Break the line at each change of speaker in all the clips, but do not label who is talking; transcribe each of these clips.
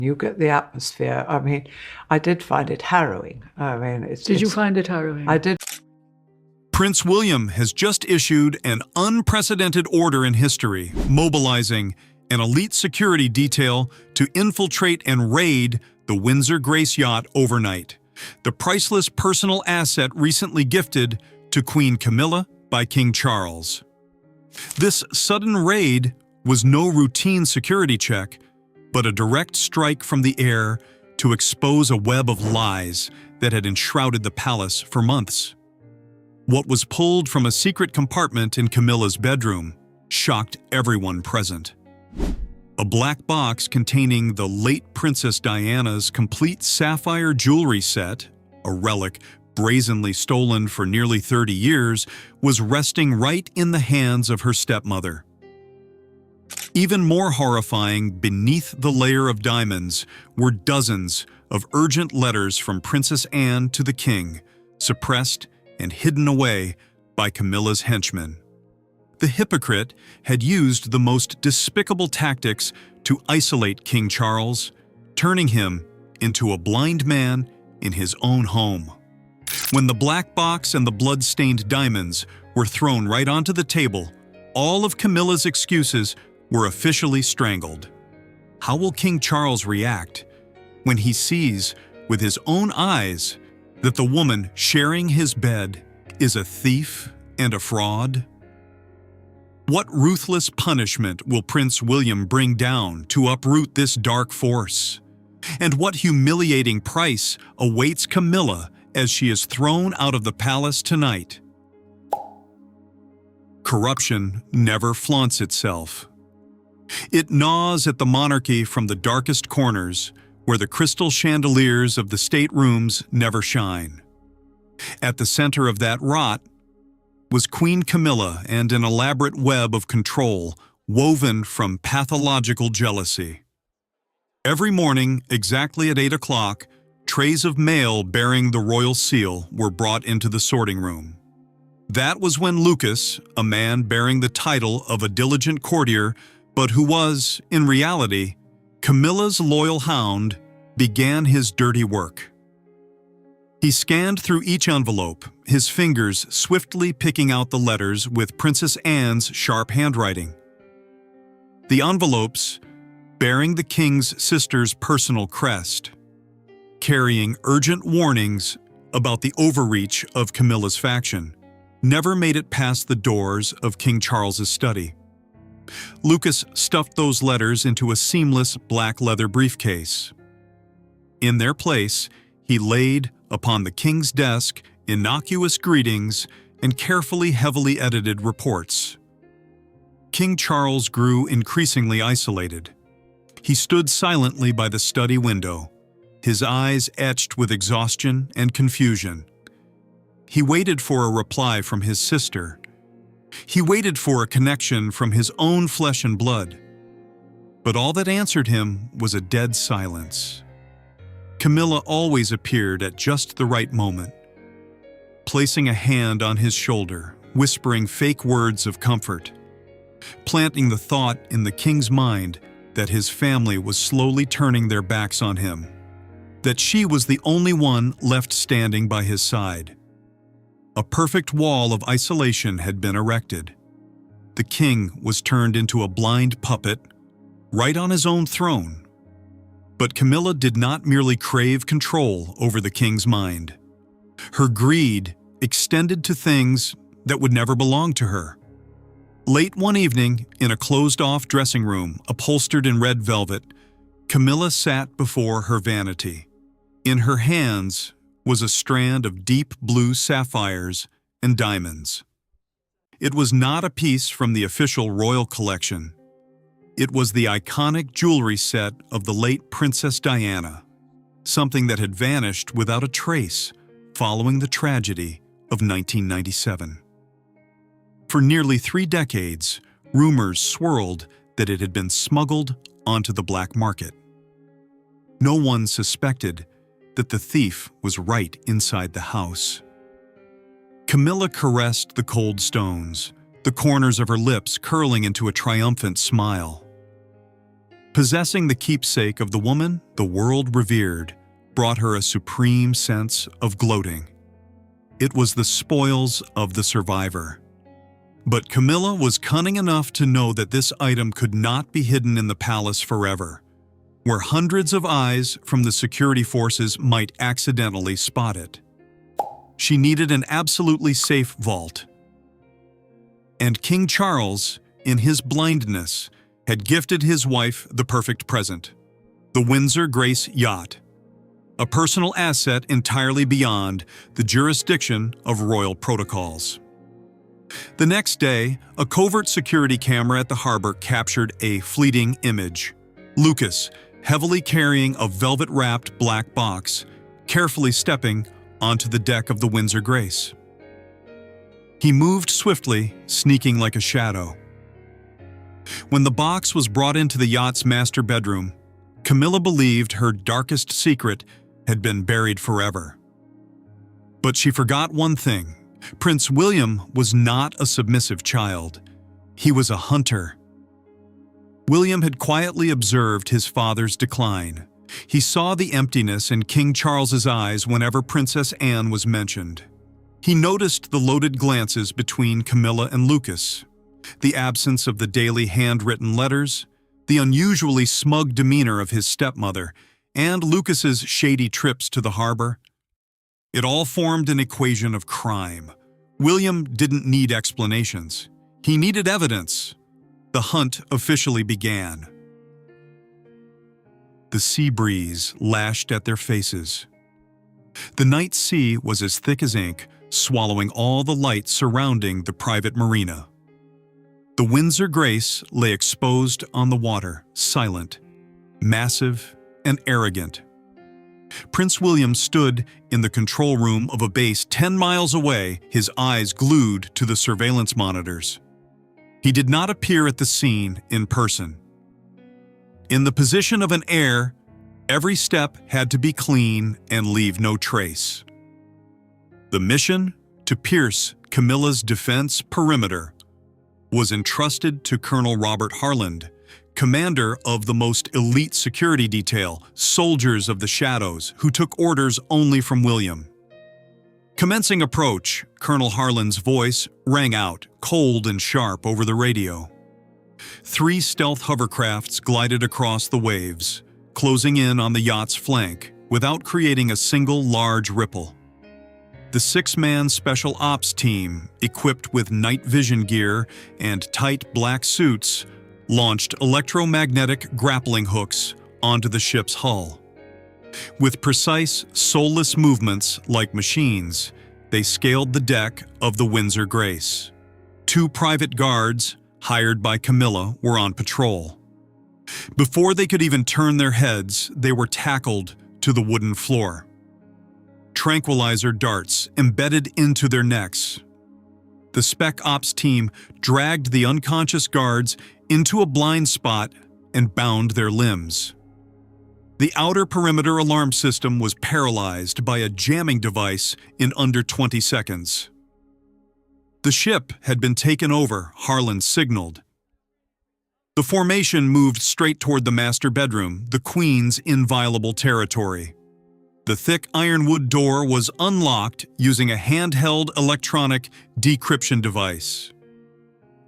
You get the atmosphere. I mean, I did find it harrowing. I mean,
Did you find it harrowing?
I did.
Prince William has just issued an unprecedented order in history, mobilizing an elite security detail to infiltrate and raid the Windsor Grace yacht overnight, the priceless personal asset recently gifted to Queen Camilla by King Charles. This sudden raid was no routine security check, but a direct strike from the air to expose a web of lies that had enshrouded the palace for months. What was pulled from a secret compartment in Camilla's bedroom shocked everyone present. A black box containing the late Princess Diana's complete sapphire jewelry set, a relic brazenly stolen for nearly 30 years, was resting right in the hands of her stepmother. Even more horrifying, beneath the layer of diamonds were dozens of urgent letters from Princess Anne to the king, suppressed and hidden away by Camilla's henchmen. The hypocrite had used the most despicable tactics to isolate King Charles, turning him into a blind man in his own home. When the black box and the blood-stained diamonds were thrown right onto the table, all of Camilla's excuses were officially strangled. How will King Charles react when he sees with his own eyes that the woman sharing his bed is a thief and a fraud? What ruthless punishment will Prince William bring down to uproot this dark force? And what humiliating price awaits Camilla as she is thrown out of the palace tonight? Corruption never flaunts itself. It gnaws at the monarchy from the darkest corners, where the crystal chandeliers of the staterooms never shine. At the center of that rot was Queen Camilla and an elaborate web of control woven from pathological jealousy. Every morning, exactly at 8 o'clock, trays of mail bearing the royal seal were brought into the sorting room. That was when Lucas, a man bearing the title of a diligent courtier, but who was, in reality, Camilla's loyal hound, began his dirty work. He scanned through each envelope, his fingers swiftly picking out the letters with Princess Anne's sharp handwriting. The envelopes, bearing the king's sister's personal crest, carrying urgent warnings about the overreach of Camilla's faction, never made it past the doors of King Charles's study. Lucas stuffed those letters into a seamless black leather briefcase. In their place, he laid upon the king's desk innocuous greetings and carefully heavily edited reports. King Charles grew increasingly isolated. He stood silently by the study window, his eyes etched with exhaustion and confusion. He waited for a reply from his sister. He waited for a connection from his own flesh and blood. But all that answered him was a dead silence. Camilla always appeared at just the right moment, placing a hand on his shoulder, whispering fake words of comfort, planting the thought in the king's mind that his family was slowly turning their backs on him, that she was the only one left standing by his side. A perfect wall of isolation had been erected. The king was turned into a blind puppet, right on his own throne. But Camilla did not merely crave control over the king's mind. Her greed extended to things that would never belong to her. Late one evening, in a closed-off dressing room upholstered in red velvet, Camilla sat before her vanity. In her hands was a strand of deep blue sapphires and diamonds. It was not a piece from the official royal collection. It was the iconic jewelry set of the late Princess Diana, something that had vanished without a trace following the tragedy of 1997. For nearly 3 decades, rumors swirled that it had been smuggled onto the black market. No one suspected that the thief was right inside the house. Camilla caressed the cold stones, the corners of her lips curling into a triumphant smile. Possessing the keepsake of the woman the world revered brought her a supreme sense of gloating. It was the spoils of the survivor. But Camilla was cunning enough to know that this item could not be hidden in the palace forever, where hundreds of eyes from the security forces might accidentally spot it. She needed an absolutely safe vault. And King Charles, in his blindness, had gifted his wife the perfect present, the Windsor Grace yacht, a personal asset entirely beyond the jurisdiction of royal protocols. The next day, a covert security camera at the harbor captured a fleeting image. Lucas, heavily carrying a velvet-wrapped black box, carefully stepping onto the deck of the Windsor Grace. He moved swiftly, sneaking like a shadow. When the box was brought into the yacht's master bedroom, Camilla believed her darkest secret had been buried forever. But she forgot one thing. Prince William was not a submissive child. He was a hunter. William had quietly observed his father's decline. He saw the emptiness in King Charles's eyes whenever Princess Anne was mentioned. He noticed the loaded glances between Camilla and Lucas, the absence of the daily handwritten letters, the unusually smug demeanor of his stepmother, and Lucas's shady trips to the harbor. It all formed an equation of crime. William didn't need explanations. He needed evidence. The hunt officially began. The sea breeze lashed at their faces. The night sea was as thick as ink, swallowing all the light surrounding the private marina. The Windsor Grace lay exposed on the water, silent, massive, and arrogant. Prince William stood in the control room of a base 10 miles away, his eyes glued to the surveillance monitors. He did not appear at the scene in person. In the position of an heir, every step had to be clean and leave no trace. The mission to pierce Camilla's defense perimeter was entrusted to Colonel Robert Harland, commander of the most elite security detail, Soldiers of the Shadows, who took orders only from William. Commencing approach, Colonel Harland's voice rang out, cold and sharp, over the radio. 3 stealth hovercrafts glided across the waves, closing in on the yacht's flank without creating a single large ripple. The 6-man special ops team, equipped with night vision gear and tight black suits, launched electromagnetic grappling hooks onto the ship's hull. With precise, soulless movements like machines, they scaled the deck of the Windsor Grace. 2 private guards, hired by Camilla, were on patrol. Before they could even turn their heads, they were tackled to the wooden floor. Tranquilizer darts embedded into their necks. The Spec Ops team dragged the unconscious guards into a blind spot and bound their limbs. The outer perimeter alarm system was paralyzed by a jamming device in under 20 seconds. The ship had been taken over, Harland signaled. The formation moved straight toward the master bedroom, the Queen's inviolable territory. The thick ironwood door was unlocked using a handheld electronic decryption device.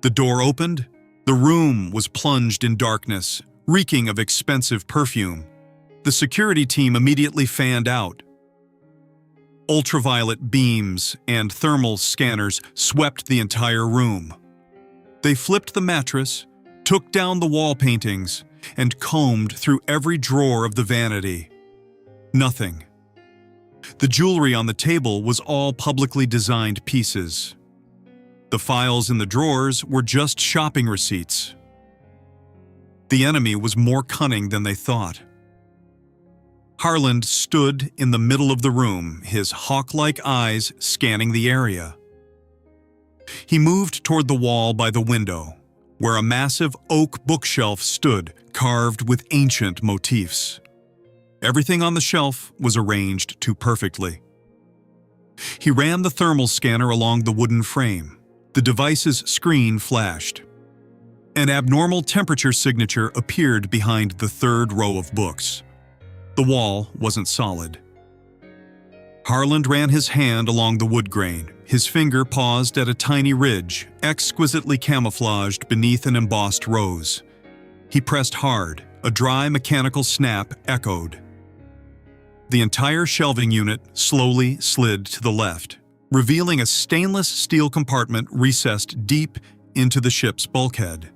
The door opened. The room was plunged in darkness, reeking of expensive perfume. The security team immediately fanned out. Ultraviolet beams and thermal scanners swept the entire room. They flipped the mattress, took down the wall paintings, and combed through every drawer of the vanity. Nothing. The jewelry on the table was all publicly designed pieces. The files in the drawers were just shopping receipts. The enemy was more cunning than they thought. Harland stood in the middle of the room, his hawk-like eyes scanning the area. He moved toward the wall by the window, where a massive oak bookshelf stood, carved with ancient motifs. Everything on the shelf was arranged too perfectly. He ran the thermal scanner along the wooden frame. The device's screen flashed. An abnormal temperature signature appeared behind the third row of books. The wall wasn't solid. Harland ran his hand along the wood grain. His finger paused at a tiny ridge, exquisitely camouflaged beneath an embossed rose. He pressed hard. A dry mechanical snap echoed. The entire shelving unit slowly slid to the left, revealing a stainless steel compartment recessed deep into the ship's bulkhead.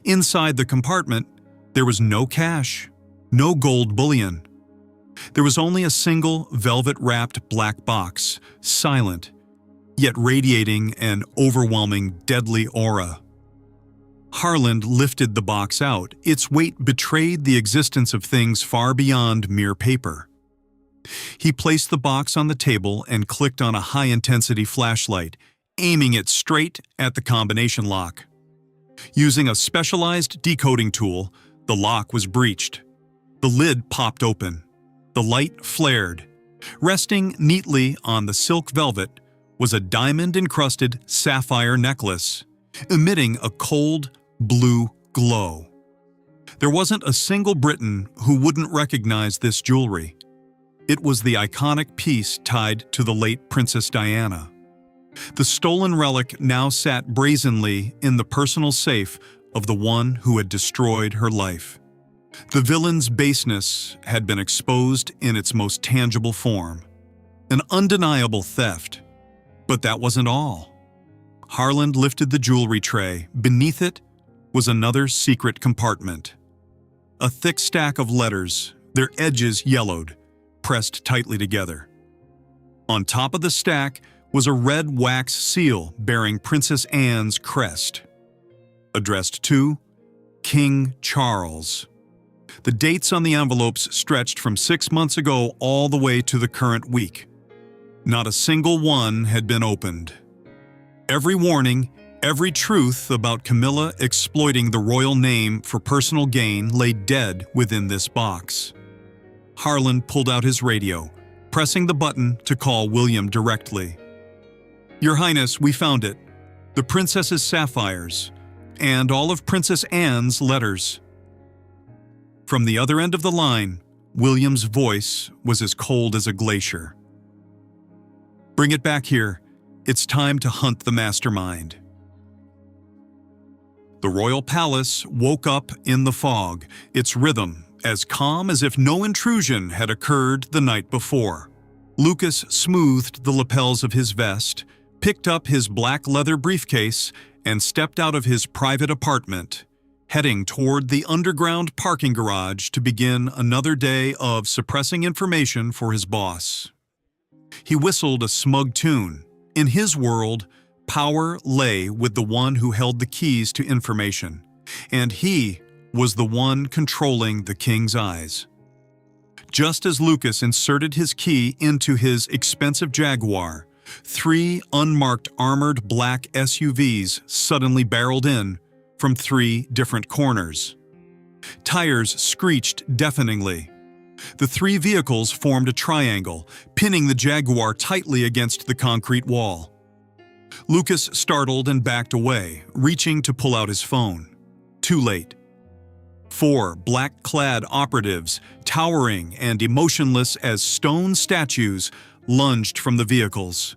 Inside the compartment, there was no cash, no gold bullion. There was only a single velvet-wrapped black box, silent, yet radiating an overwhelming, deadly aura. Harland lifted the box out. Its weight betrayed the existence of things far beyond mere paper. He placed the box on the table and clicked on a high-intensity flashlight, aiming it straight at the combination lock. Using a specialized decoding tool, the lock was breached. The lid popped open. The light flared. Resting neatly on the silk velvet was a diamond-encrusted sapphire necklace, emitting a cold, blue glow. There wasn't a single Briton who wouldn't recognize this jewelry. It was the iconic piece tied to the late Princess Diana. The stolen relic now sat brazenly in the personal safe of the one who had destroyed her life. The villain's baseness had been exposed in its most tangible form. An undeniable theft. But that wasn't all. Harland lifted the jewelry tray. Beneath it was another secret compartment. A thick stack of letters, their edges yellowed, pressed tightly together. On top of the stack was a red wax seal bearing Princess Anne's crest. Addressed to King Charles. The dates on the envelopes stretched from 6 months ago all the way to the current week. Not a single one had been opened. Every warning, every truth about Camilla exploiting the royal name for personal gain lay dead within this box. Harland pulled out his radio, pressing the button to call William directly. "Your Highness, we found it. The princess's sapphires, and all of Princess Anne's letters." From the other end of the line, William's voice was as cold as a glacier. "Bring it back here. It's time to hunt the mastermind." The royal palace woke up in the fog, its rhythm as calm as if no intrusion had occurred the night before. Lucas smoothed the lapels of his vest, picked up his black leather briefcase, and stepped out of his private apartment, heading toward the underground parking garage to begin another day of suppressing information for his boss. He whistled a smug tune. In his world, power lay with the one who held the keys to information, and he was the one controlling the king's eyes. Just as Lucas inserted his key into his expensive Jaguar, 3 unmarked armored black SUVs suddenly barreled in from 3 different corners. Tires screeched deafeningly. The 3 vehicles formed a triangle, pinning the Jaguar tightly against the concrete wall. Lucas startled and backed away, reaching to pull out his phone. Too late. 4 black-clad operatives, towering and emotionless as stone statues, lunged from the vehicles.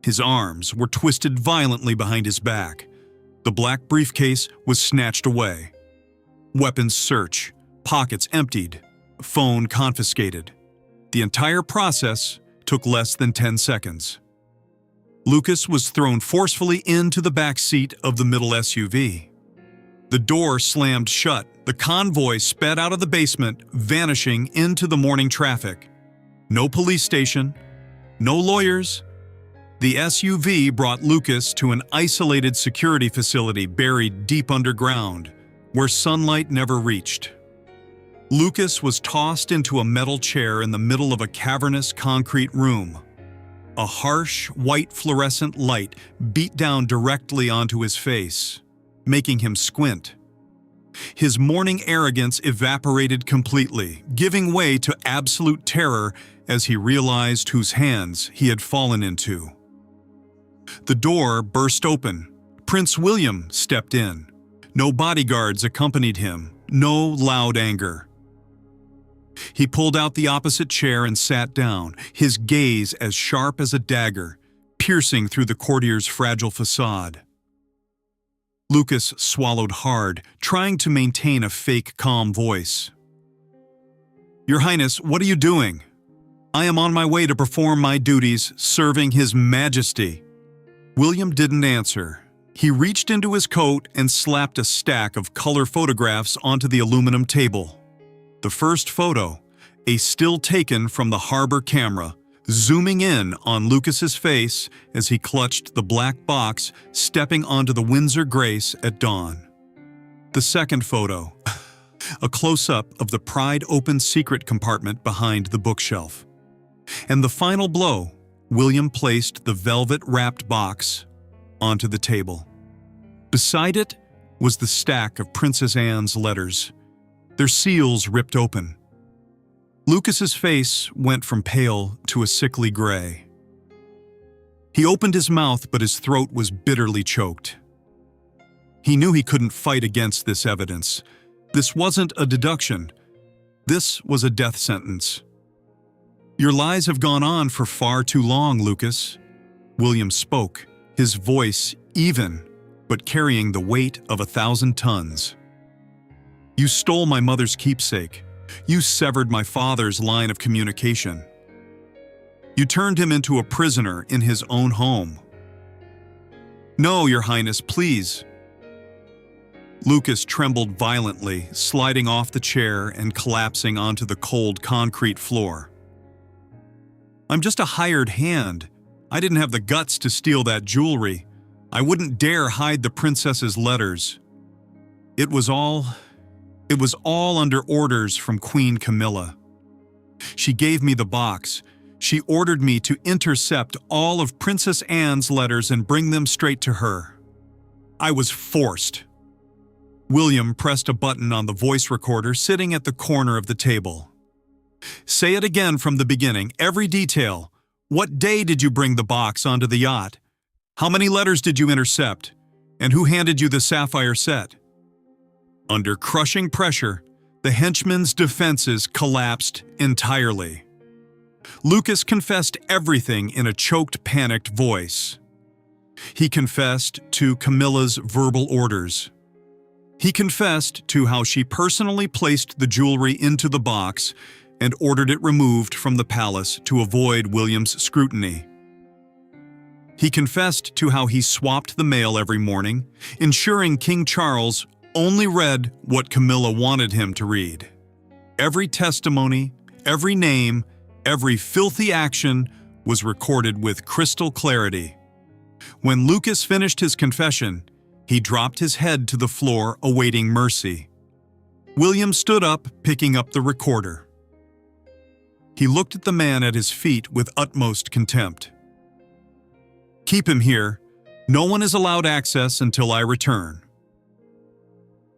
His arms were twisted violently behind his back. The black briefcase was snatched away. Weapons search, pockets emptied, phone confiscated. The entire process took less than 10 seconds. Lucas was thrown forcefully into the back seat of the middle SUV. The door slammed shut. The convoy sped out of the basement, vanishing into the morning traffic. No police station, no lawyers. The SUV brought Lucas to an isolated security facility buried deep underground, where sunlight never reached. Lucas was tossed into a metal chair in the middle of a cavernous concrete room. A harsh, white fluorescent light beat down directly onto his face, making him squint. His morning arrogance evaporated completely, giving way to absolute terror as he realized whose hands he had fallen into. The door burst open. Prince William stepped in, No bodyguards accompanied him, no loud anger. He pulled out the opposite chair and sat down, his gaze as sharp as a dagger, piercing through the courtier's fragile facade. Lucas swallowed hard, trying to maintain a fake calm voice. "Your Highness, what are you doing? I am on my way to perform my duties, serving His Majesty." William didn't answer. He reached into his coat and slapped a stack of color photographs onto the aluminum table. The first photo, a still taken from the harbor camera, zooming in on Lucas's face as he clutched the black box, stepping onto the Windsor Grace at dawn. The second photo, a close-up of the pride-opened secret compartment behind the bookshelf. And the final blow, William placed the velvet-wrapped box onto the table. Beside it was the stack of Princess Anne's letters, their seals ripped open. Lucas's face went from pale to a sickly gray. He opened his mouth, but his throat was bitterly choked. He knew he couldn't fight against this evidence. This wasn't a deduction. This was a death sentence. "Your lies have gone on for far too long, Lucas." William spoke, his voice even, but carrying the weight of 1,000 tons. "You stole my mother's keepsake. You severed my father's line of communication. You turned him into a prisoner in his own home." "No, Your Highness, please." Lucas trembled violently, sliding off the chair and collapsing onto the cold concrete floor. "I'm just a hired hand. I didn't have the guts to steal that jewelry. I wouldn't dare hide the princess's letters. It was all under orders from Queen Camilla. She gave me the box. She ordered me to intercept all of Princess Anne's letters and bring them straight to her. I was forced." William pressed a button on the voice recorder sitting at the corner of the table. "Say it again from the beginning, every detail. What day did you bring the box onto the yacht? How many letters did you intercept? And who handed you the sapphire set?" Under crushing pressure, the henchman's defenses collapsed entirely. Lucas confessed everything in a choked, panicked voice. He confessed to Camilla's verbal orders. He confessed to how she personally placed the jewelry into the box and ordered it removed from the palace to avoid William's scrutiny. He confessed to how he swapped the mail every morning, ensuring King Charles only read what Camilla wanted him to read. Every testimony, every name, every filthy action was recorded with crystal clarity. When Lucas finished his confession, he dropped his head to the floor, awaiting mercy. William stood up, picking up the recorder. He looked at the man at his feet with utmost contempt. "Keep him here. No one is allowed access until I return."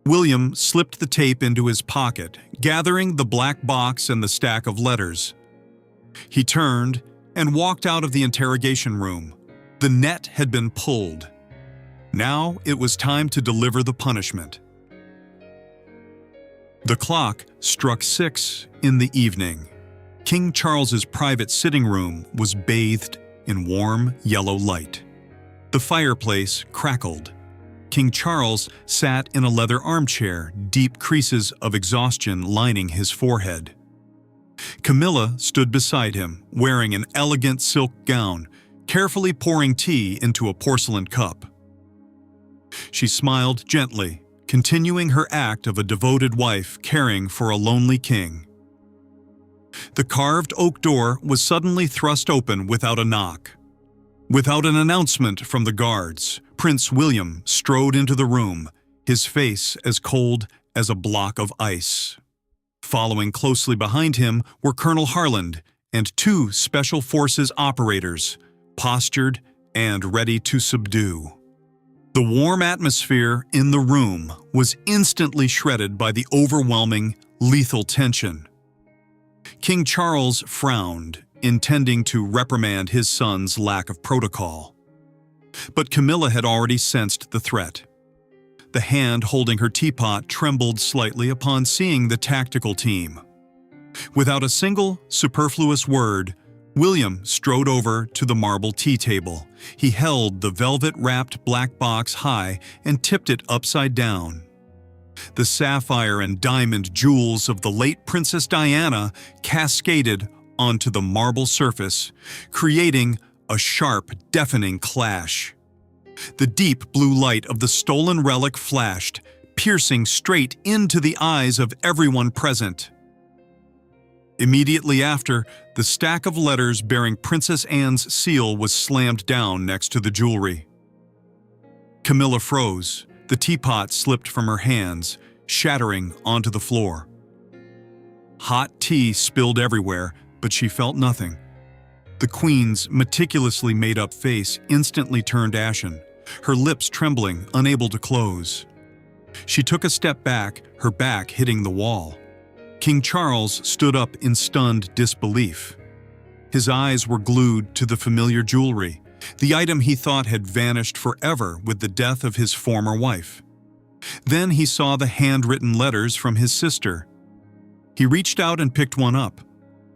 William slipped the tape into his pocket, gathering the black box and the stack of letters. He turned and walked out of the interrogation room. The net had been pulled. Now it was time to deliver the punishment. The clock struck 6 in the evening. King Charles's private sitting room was bathed in warm yellow light. The fireplace crackled. King Charles sat in a leather armchair, deep creases of exhaustion lining his forehead. Camilla stood beside him, wearing an elegant silk gown, carefully pouring tea into a porcelain cup. She smiled gently, continuing her act of a devoted wife caring for a lonely king. The carved oak door was suddenly thrust open without a knock. Without an announcement from the guards, Prince William strode into the room, his face as cold as a block of ice. Following closely behind him were Colonel Harland and 2 Special Forces operators, postured and ready to subdue. The warm atmosphere in the room was instantly shredded by the overwhelming, lethal tension. King Charles frowned, intending to reprimand his son's lack of protocol. But Camilla had already sensed the threat. The hand holding her teapot trembled slightly upon seeing the tactical team. Without a single superfluous word, William strode over to the marble tea table. He held the velvet-wrapped black box high and tipped it upside down. The sapphire and diamond jewels of the late Princess Diana cascaded onto the marble surface, creating a sharp, deafening clash. The deep blue light of the stolen relic flashed, piercing straight into the eyes of everyone present. Immediately after, the stack of letters bearing Princess Anne's seal was slammed down next to the jewelry. Camilla froze. The teapot slipped from her hands, shattering onto the floor. Hot tea spilled everywhere, but she felt nothing. The Queen's meticulously made-up face instantly turned ashen, her lips trembling, unable to close. She took a step back, her back hitting the wall. King Charles stood up in stunned disbelief. His eyes were glued to the familiar jewelry, the item he thought had vanished forever with the death of his former wife. Then he saw the handwritten letters from his sister. He reached out and picked one up.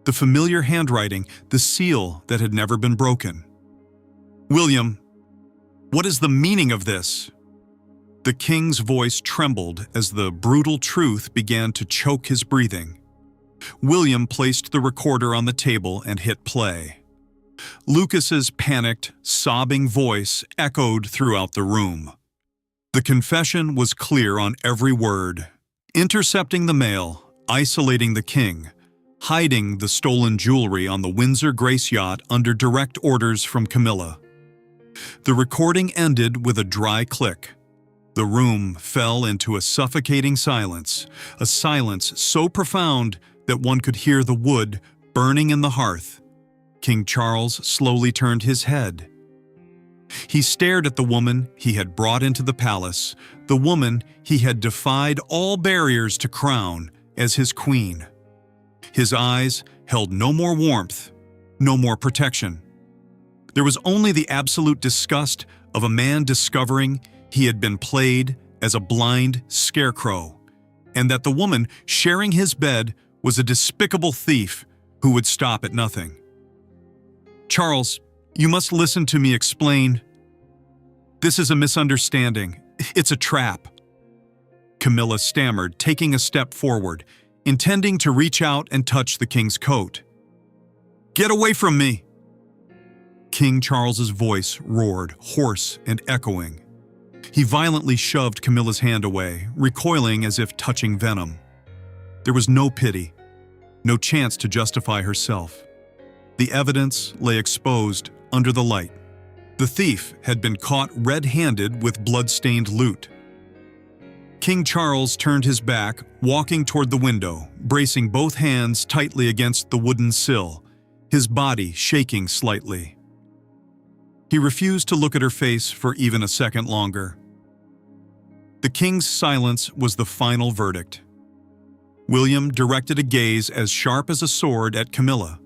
The familiar handwriting, the seal that had never been broken. "William, what is the meaning of this?" The king's voice trembled as the brutal truth began to choke his breathing. William placed the recorder on the table and hit play. Lucas's panicked, sobbing voice echoed throughout the room. The confession was clear on every word. Intercepting the mail, isolating the king, hiding the stolen jewelry on the Windsor Grace yacht under direct orders from Camilla. The recording ended with a dry click. The room fell into a suffocating silence, a silence so profound that one could hear the wood burning in the hearth. King Charles slowly turned his head. He stared at the woman he had brought into the palace, the woman he had defied all barriers to crown as his queen. His eyes held no more warmth, no more protection. There was only the absolute disgust of a man discovering he had been played as a blind scarecrow, and that the woman sharing his bed was a despicable thief who would stop at nothing. "Charles, you must listen to me explain. This is a misunderstanding. It's a trap." Camilla stammered, taking a step forward, intending to reach out and touch the king's coat. "Get away from me!" King Charles's voice roared, hoarse and echoing. He violently shoved Camilla's hand away, recoiling as if touching venom. There was no pity, no chance to justify herself. The evidence lay exposed under the light. The thief had been caught red-handed with blood-stained loot. King Charles turned his back, walking toward the window, bracing both hands tightly against the wooden sill, his body shaking slightly. He refused to look at her face for even a second longer. The king's silence was the final verdict. William directed a gaze as sharp as a sword at Camilla.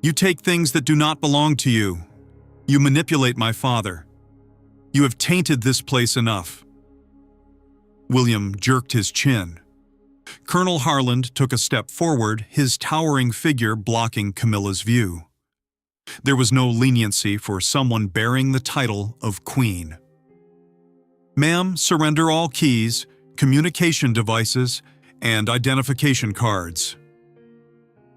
"You take things that do not belong to you. You manipulate my father. You have tainted this place enough." William jerked his chin. Colonel Harland took a step forward, his towering figure blocking Camilla's view. There was no leniency for someone bearing the title of Queen. "Ma'am, surrender all keys, communication devices, and identification cards."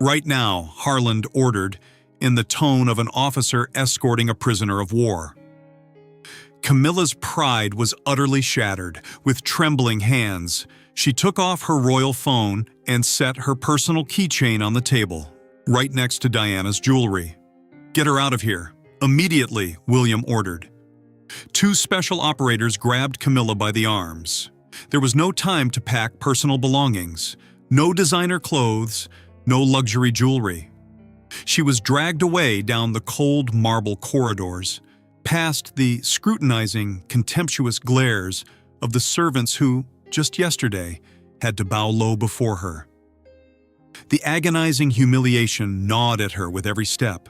"Right now," Harland ordered, in the tone of an officer escorting a prisoner of war. Camilla's pride was utterly shattered. With trembling hands, she took off her royal phone and set her personal keychain on the table, right next to Diana's jewelry. "Get her out of here, immediately," William ordered. Two special operators grabbed Camilla by the arms. There was no time to pack personal belongings, no designer clothes, no luxury jewelry. She was dragged away down the cold marble corridors, past the scrutinizing, contemptuous glares of the servants who, just yesterday, had to bow low before her. The agonizing humiliation gnawed at her with every step.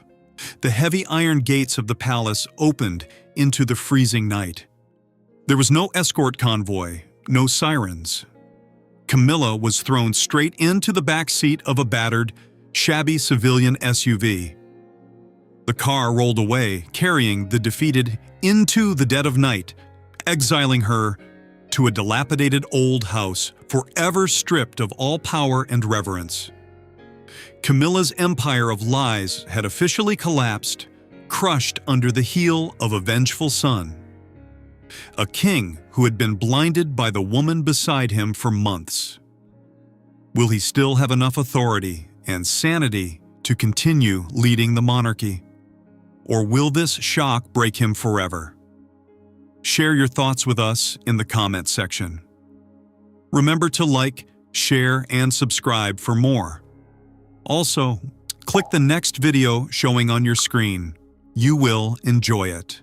The heavy iron gates of the palace opened into the freezing night. There was no escort convoy, no sirens. Camilla was thrown straight into the back seat of a battered, shabby civilian SUV. The car rolled away, carrying the defeated into the dead of night, exiling her to a dilapidated old house, forever stripped of all power and reverence. Camilla's empire of lies had officially collapsed, crushed under the heel of a vengeful son. A king who had been blinded by the woman beside him for months. Will he still have enough authority and sanity to continue leading the monarchy? Or will this shock break him forever? Share your thoughts with us in the comment section. Remember to like, share, and subscribe for more. Also, click the next video showing on your screen. You will enjoy it.